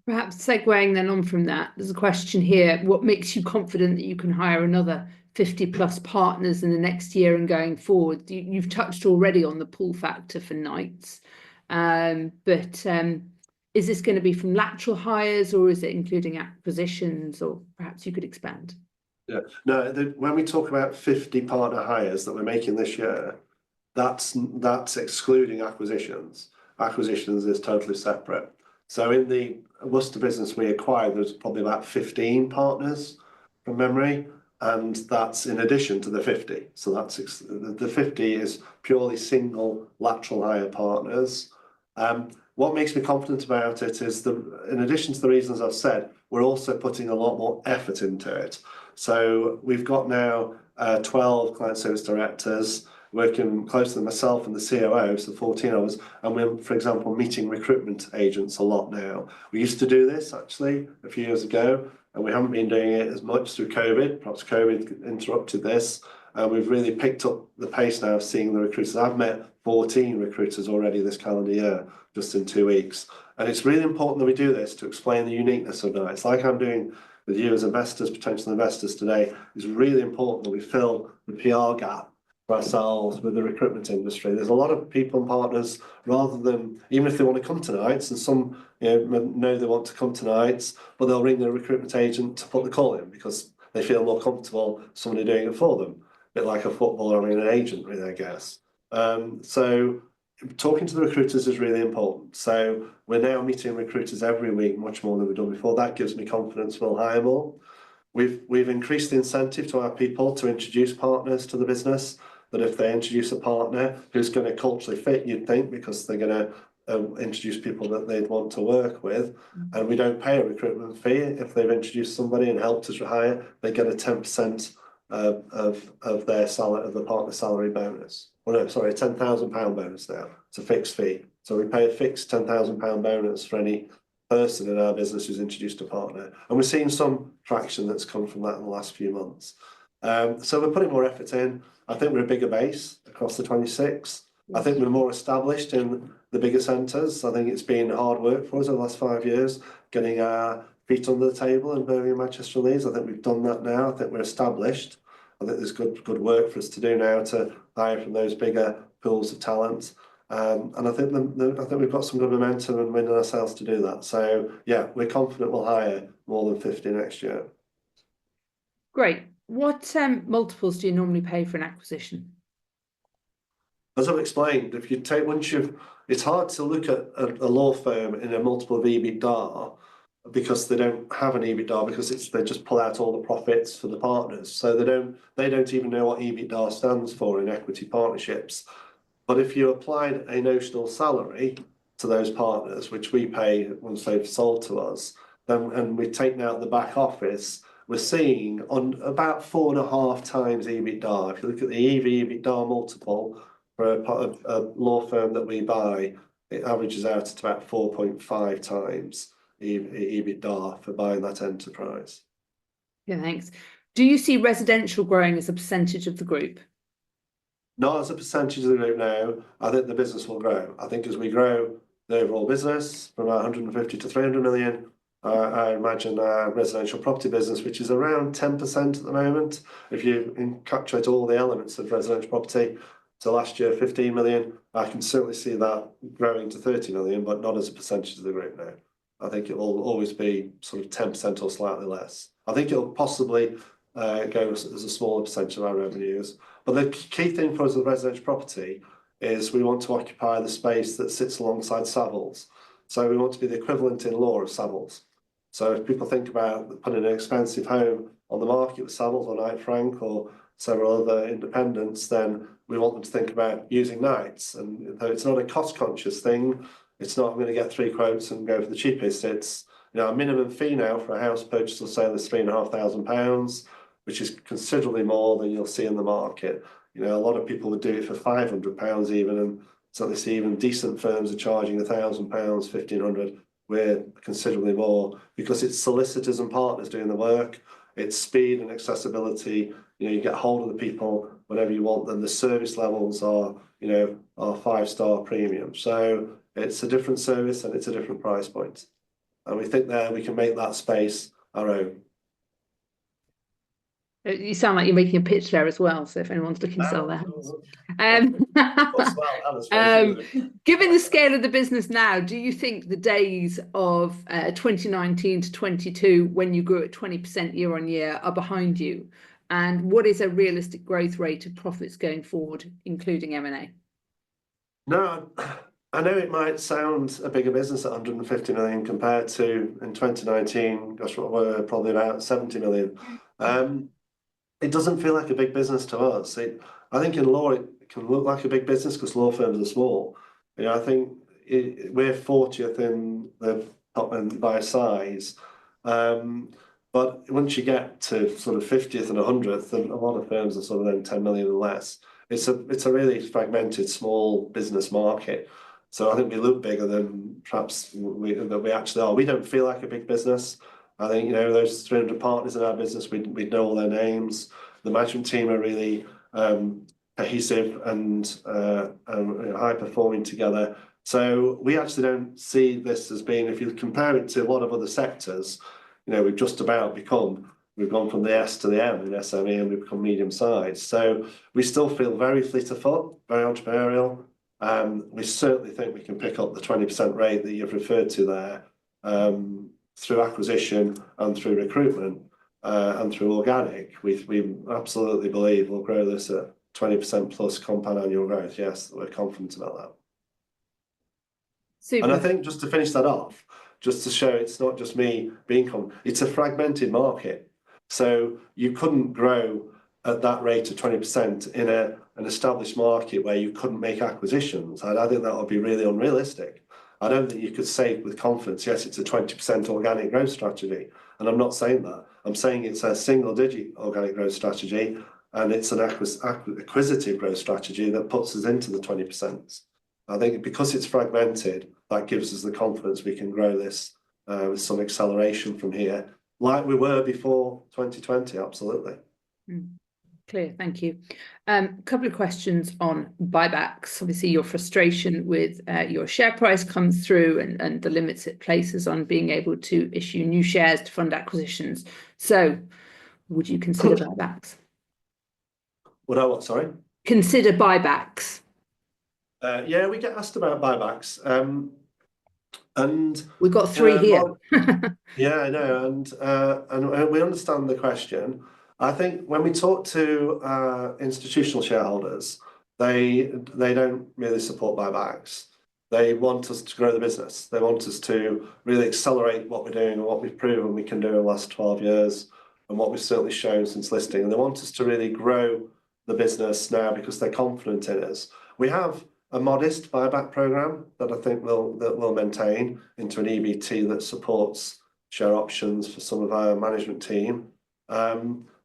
Perhaps segueing then on from that, there's a question here: what makes you confident that you can hire another 50 plus partners in the next year and going forward? You've touched already on the pull factor for nights, but is this going to be from lateral hires, or is it including acquisitions, or perhaps you could expand? Yeah, no, when we talk about 50 partner hires that we're making this year, that's excluding acquisitions. Acquisitions is totally separate. So in the Worcester business we acquired, there's probably about 15 partners from memory, and that's in addition to the 50. So that's the 50 is purely single lateral hire partners. What makes me confident about it is in addition to the reasons I've said, we're also putting a lot more effort into it. So we've got now 12 client service directors working closely with myself and the COO, so 14 of us, and we're, for example, meeting recruitment agents a lot now. We used to do this actually a few years ago, and we haven't been doing it as much through COVID. Perhaps COVID interrupted this, and we've really picked up the pace now of seeing the recruiters. I've met 14 recruiters already this calendar year, just in 2 weeks. And it's really important that we do this to explain the uniqueness of nights, like I'm doing with you as investors, potential investors today. It's really important that we fill the PR gap for ourselves with the recruitment industry. There's a lot of people and partners, rather than, even if they want to come to nights, and some know they want to come to nights, but they'll ring their recruitment agent to put the call in because they feel more comfortable somebody doing it for them. A bit like a footballer, I mean, an agent, really, I guess. So talking to the recruiters is really important. So we're now meeting recruiters every week, much more than we've done before. That gives me confidence we'll hire more. We've increased the incentive to our people to introduce partners to the business, that if they introduce a partner who's going to culturally fit, you'd think, because they're going to introduce people that they'd want to work with. And we don't pay a recruitment fee. If they've introduced somebody and helped us hire, they get a 10% of their salary, of the partner salary bonus. Well, no, sorry, a £10,000 bonus now. It's a fixed fee. So we pay a fixed £10,000 bonus for any person in our business who's introduced a partner. And we're seeing some traction that's come from that in the last few months. So we're putting more effort in. I think we're a bigger base across the 26. I think we're more established in the bigger centres. I think it's been hard work for us over the last 5 years, getting our feet under the table in Birmingham, Manchester and Leeds. I think we've done that now. I think we're established. I think there's good work for us to do now to hire from those bigger pools of talent. And I think we've got some good momentum and winning ourselves to do that. So yeah, we're confident we'll hire more than 50 next year. Great. What multiples do you normally pay for an acquisition? As I've explained, if you take it's hard to look at a law firm in a multiple of EBITDA because they don't have an EBITDA, because they just pull out all the profits for the partners. So they don't even know what EBITDA stands for in equity partnerships. But if you applied a notional salary to those partners, which we pay once they've sold to us, then and we've taken out the back office, we're seeing on about 4.5 times EBITDA. If you look at the EV/EBITDA multiple for a law firm that we buy, it averages out at about 4.5 times EBITDA for buying that enterprise. Yeah, thanks. Do you see residential growing as a percentage of the group? Not as a percentage of the group now. I think the business will grow. I think as we grow the overall business from 150 to 300 million, I imagine our residential property business, which is around 10% at the moment, if you encapsulate all the elements of residential property, So last year, 15 million. I can certainly see that growing to 30 million, but not as a percentage of the group now. I think it will always be sort of 10% or slightly less. I think it'll possibly go as a smaller percentage of our revenues. But the key thing for us with residential property is we want to occupy the space that sits alongside Savills. So we want to be the equivalent in law of Savills. So if people think about putting an expensive home on the market with Savills or Knight Frank or several other independents, then we want them to think about using Knights. And it's not a cost-conscious thing. It's not, I'm going to get 3 quotes and go for the cheapest. It's, you know, a minimum fee now for a house purchase or sale is £3,500, which is considerably more than you'll see in the market. You know, a lot of people would do it for £500 even, and so they see even decent firms are charging £1,000, £1,500. We're considerably more because it's solicitors and partners doing the work. It's speed and accessibility. You know, you get hold of the people whenever you want them. The service levels are, you know, are 5-star premium. So it's a different service and it's a different price point. And we think there we can make that space our own. You sound like you're making a pitch there as well. So if anyone's looking to sell their house. Given the scale of the business now, do you think the days of 2019 to 22, when you grew at 20% year on year, are behind you? And what is a realistic growth rate of profits going forward, including M&A? No, I know it might sound a bigger business at 150 million compared to in 2019, gosh, what were probably about 70 million. It doesn't feel like a big business to us. I think in law it can look like a big business because law firms are small. You know, I think we're 40th in the top end by size. But once you get to sort of 50th and 100th, a lot of firms are sort of then 10 million or less. It's a really fragmented small business market. So I think we look bigger than perhaps we actually are. We don't feel like a big business. I think, you know, those 300 partners in our business, we know all their names. The management team are really cohesive and high performing together. So we actually don't see this as being, if you compare it to a lot of other sectors, you know, we've gone from the S to the M in SME and we've become medium sized. So we still feel very fleet of foot, very entrepreneurial. We certainly think we can pick up the 20% rate that you've referred to there. Through acquisition and through recruitment and through organic, we absolutely believe we'll grow this at 20% plus compound annual growth. Yes, we're confident about that. Super. And I think just to finish that off, just to show it's not just me being confident, it's a fragmented market. So you couldn't grow at that rate of 20% in an established market where you couldn't make acquisitions. I think that would be really unrealistic. I don't think you could say with confidence, yes, it's a 20% organic growth strategy. And I'm not saying that. I'm saying it's a single-digit organic growth strategy, and it's an acquisitive growth strategy that puts us into the 20%. I think because it's fragmented, that gives us the confidence we can grow this with some acceleration from here, like we were before 2020, absolutely. Clear, thank you. A couple of questions on buybacks. Obviously, your frustration with your share price comes through and the limits it places on being able to issue new shares to fund acquisitions. So, would you consider buybacks? Would I what, sorry? Consider buybacks. Yeah, we get asked about buybacks. And we've got 3 here. Yeah, I know, and we understand the question. I think when we talk to institutional shareholders, they don't really support buybacks. They want us to grow the business. They want us to really accelerate what we're doing and what we've proven we can do in the last 12 years and what we've certainly shown since listing. And they want us to really grow the business now because they're confident in us. We have a modest buyback program that I think we'll maintain into an EBT that supports share options for some of our management team.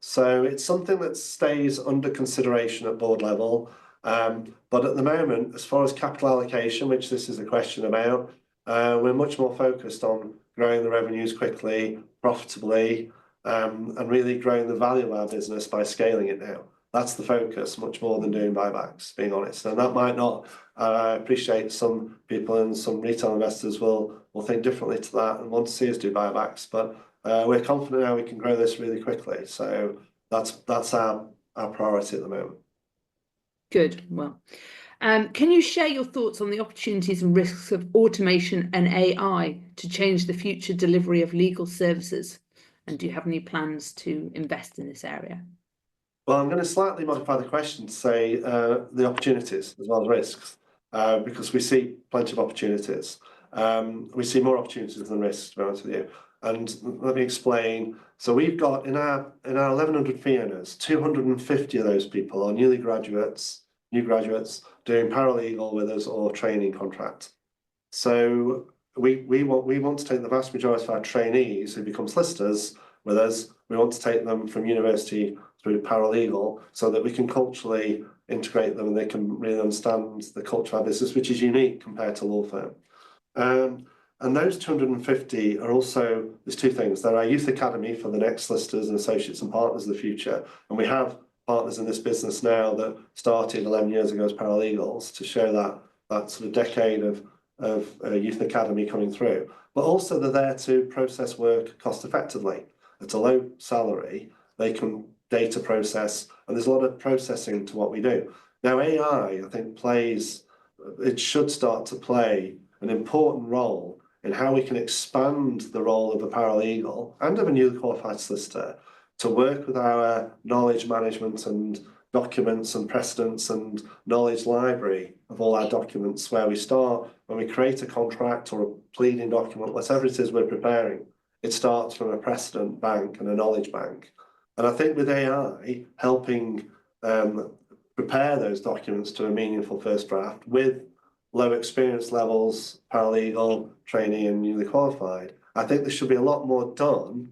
So it's something that stays under consideration at board level. But at the moment, as far as capital allocation, which this is a question about, we're much more focused on growing the revenues quickly, profitably, and really growing the value of our business by scaling it now. That's the focus, much more than doing buybacks, being honest. And that might not, I appreciate some people and some retail investors will think differently to that and want to see us do buybacks. But we're confident now we can grow this really quickly. So that's our priority at the moment. Good. Well, can you share your thoughts on the opportunities and risks of automation and AI to change the future delivery of legal services? And do you have any plans to invest in this area? Well, I'm going to slightly modify the question to say the opportunities as well as risks, because we see plenty of opportunities. We see more opportunities than risks, to be honest with you. And let me explain. So we've got in our 1,100 fee earners, 250 of those people are new graduates doing paralegal with us or training contract. So we want to take the vast majority of our trainees who become solicitors with us. We want to take them from university through paralegal so that we can culturally integrate them and they can really understand the culture of our business, which is unique compared to law firm. And those 250 are also, there's two things. They're our youth academy for the next solicitors and associates and partners of the future. And we have partners in this business now that started 11 years ago as paralegals to show that sort of decade of youth academy coming through. But also they're there to process work cost effectively. At a low salary, they can data process, and there's a lot of processing to what we do. Now AI, I think, it should start to play an important role in how we can expand the role of a paralegal and of a newly qualified solicitor to work with our knowledge management and documents and precedents and knowledge library of all our documents, where we start when we create a contract or a pleading document, whatever it is we're preparing. It starts from a precedent bank and a knowledge bank. And I think with AI helping prepare those documents to a meaningful first draft with low experience levels, paralegal, trainee and newly qualified, I think there should be a lot more done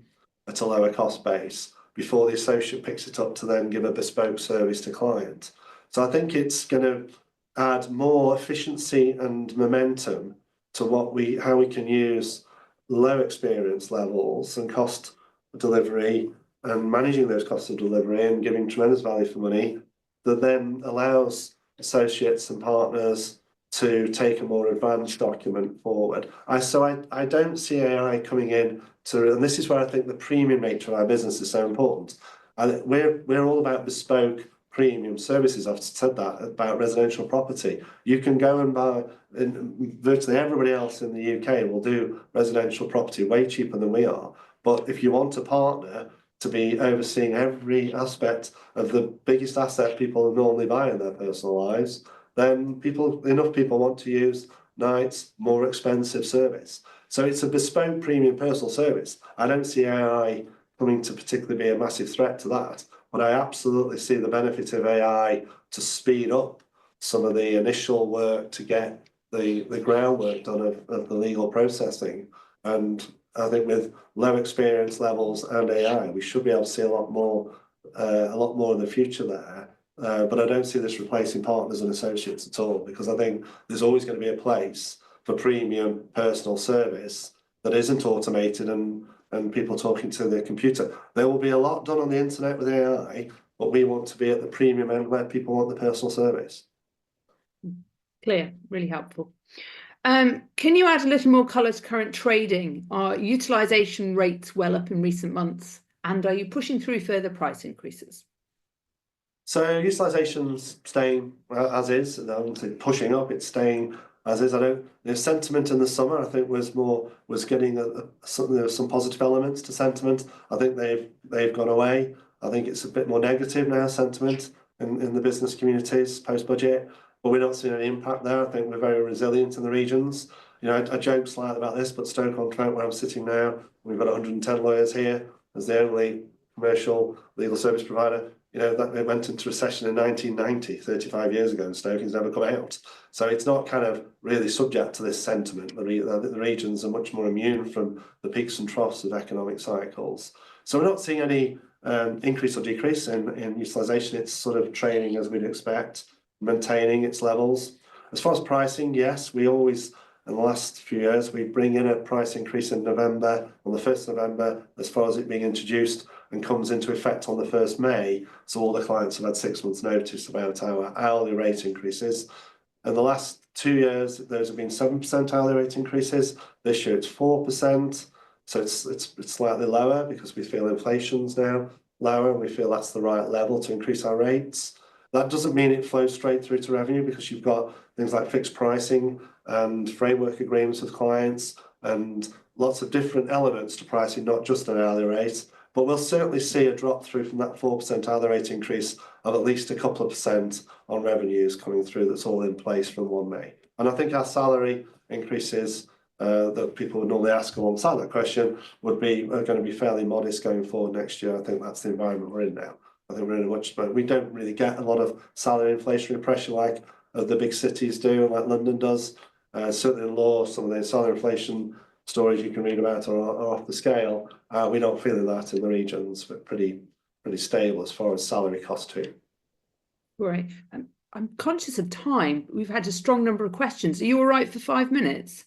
at a lower cost base before the associate picks it up to then give a bespoke service to client. So I think it's going to add more efficiency and momentum to how we can use low experience levels and cost delivery and managing those costs of delivery and giving tremendous value for money that then allows associates and partners to take a more advanced document forward. I don't see AI coming in and this is where I think the premium nature of our business is so important. And we're all about bespoke premium services. I've said that about residential property. You can go and buy, and virtually everybody else in the UK will do residential property way cheaper than we are. But if you want a partner to be overseeing every aspect of the biggest asset people normally buy in their personal lives, then enough people want to use Knight's more expensive service. So it's a bespoke premium personal service. I don't see AI coming to particularly be a massive threat to that, but I absolutely see the benefit of AI to speed up some of the initial work to get the groundwork done of the legal processing. And I think with low experience levels and AI, we should be able to see a lot more in the future there. But I don't see this replacing partners and associates at all, because I think there's always going to be a place for premium personal service that isn't automated and people talking to their computer. There will be a lot done on the internet with AI, but we want to be at the premium end where people want the personal service. Clear, really helpful. Can you add a little more colour to current trading? Are utilisation rates well up in recent months? And are you pushing through further price increases? So utilisation's staying as is. I wouldn't say pushing up, it's staying as is. The sentiment in the summer, I think, was getting there were some positive elements to sentiment. I think they've gone away. I think it's a bit more negative now, sentiment in the business communities post-budget, but we're not seeing any impact there. I think we're very resilient in the regions. You know, I joke slightly about this, but Stoke-on-Trent, where I'm sitting now, we've got 110 lawyers here as the only commercial legal service provider. You know, that they went into recession in 1990, 35 years ago, and Stoke has never come out. So it's not kind of really subject to this sentiment. The regions are much more immune from the peaks and troughs of economic cycles. So we're not seeing any increase or decrease in utilisation. It's sort of trading as we'd expect, maintaining its levels. As far as pricing, yes, we always, in the last few years, we bring in a price increase in November, on the 1st of November, as far as it being introduced, and comes into effect on the 1st May. So all the clients have had 6 months notice about our hourly rate increases. In the last 2 years, those have been 7% hourly rate increases. This year it's 4%. So it's slightly lower because we feel inflation's now lower and we feel that's the right level to increase our rates. That doesn't mean it flows straight through to revenue, because you've got things like fixed pricing and framework agreements with clients and lots of different elements to pricing, not just an hourly rate. But we'll certainly see a drop through from that 4% hourly rate increase of at least a couple of percent on revenues coming through. That's all in place from 1 May. And I think our salary increases that people would normally ask alongside that question are going to be fairly modest going forward next year. I think that's the environment we're in now. I think we're in a much, but we don't really get a lot of salary inflationary pressure like the big cities do, and like London does. Certainly in law, some of the salary inflation stories you can read about are off the scale. We don't feel that in the regions, but pretty stable as far as salary cost too. Great. I'm conscious of time. We've had a strong number of questions. Are you all right for 5 minutes?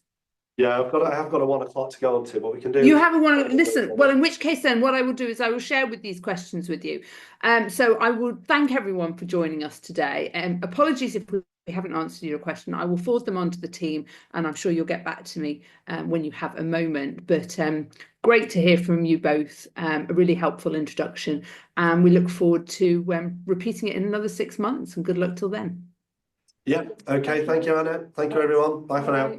Yeah, I have got a 1 o'clock to go on to, but we can do. You have a one. Listen, well, in which case then what I will do is I will share with these questions with you. So I will thank everyone for joining us today. Apologies if we haven't answered your question. I will forward them on to the team, and I'm sure you'll get back to me when you have a moment. But great to hear from you both. A really helpful introduction, and we look forward to repeating it in another 6 months. And good luck till then. Yeah. Okay. Thank you, Anna. Thank you, everyone. Bye for now.